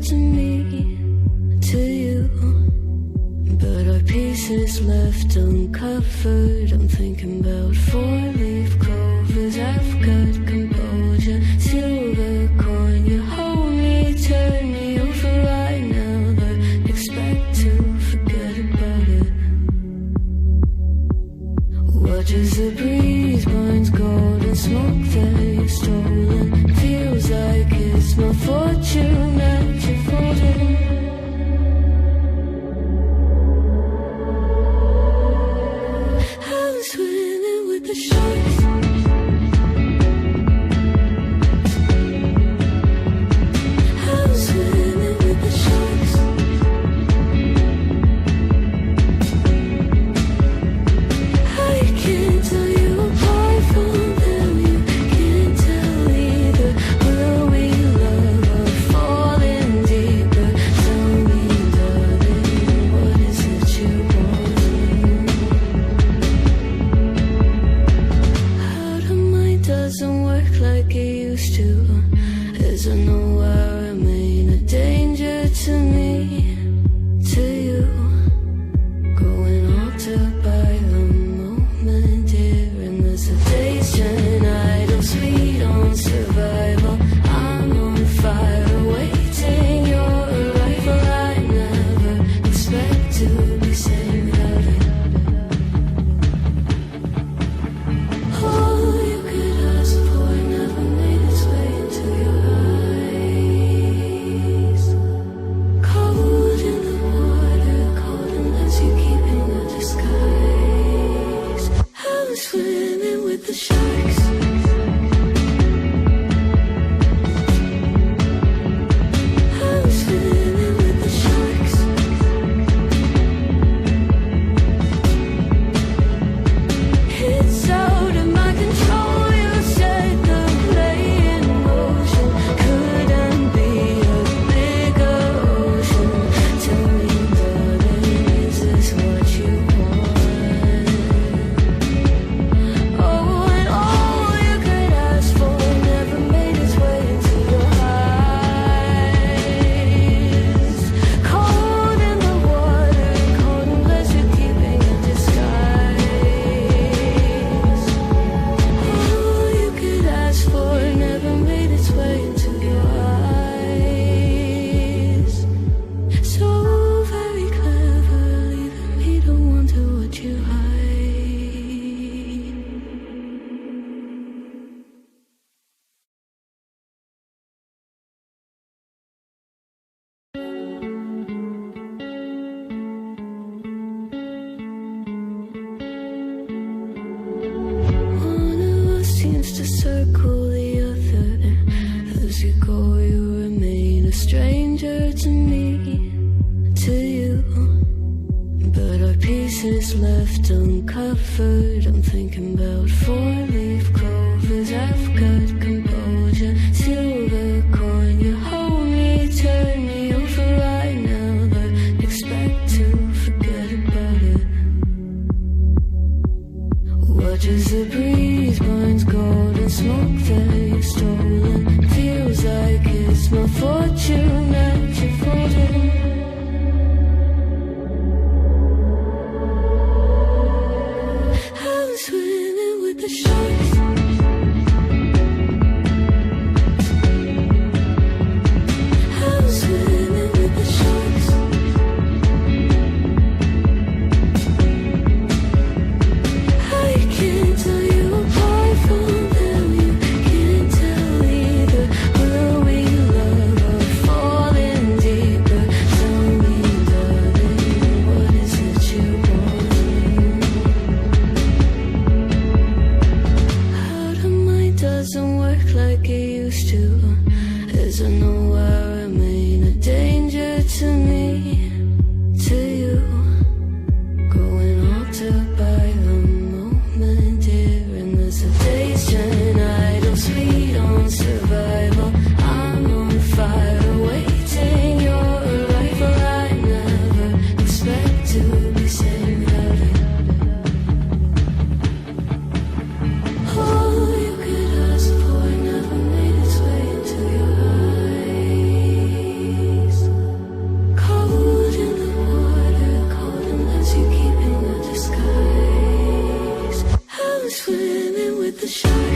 to me, to you. But our pieces left uncovered. I'm thinking about four-leaf clovers. I've got composure, silver coin. You hold me, turn me over right now, but expect to forget about it. Watch as the breeze burns golden smoke that you've stolen. Feels like it's my fortune that you're folding. I'm swimming with the sharks. I'm swimming with the sharks. I can't tell you apart from them. You can't tell either. Will we love or falling deeper? Tell me, darling, what is it you want? Out of mind doesn't work like it used to. As I know I remain a danger to me, to you. Going altered by the moment, dear. And as the days turn idle, sweet on survival, I'm on fire, waiting your arrival. I never expect to be saved without it. All you could ask for never made its way into your eyes. Cold in the water, cold unless you keep in a disguise. I'm swimming with the sharks. I'm swimming with the sharks. It's out of my control. You set the play in motion. Couldn't be a bigger ocean. Tell me, darling, is this what you want? Oh, and all you could ask for never made its way into your eyes. Cold in the water, cold unless you're keeping a disguise. All you could ask for never made its way into your eyes. So very clever, leaving me to wonder what you hide. One of us seems to circle the other. As you go, you remain a stranger to me, to you. But our pieces left uncovered. I'm thinking about four-leaf clovers. I've got composure, silver coin. You hold me, turn me over right now, but expect to forget about it. Watch as the breeze burns golden smoke that you've stolen. Feels like it's my fortune that you're folding. I'm swimming with the sharks. the shine.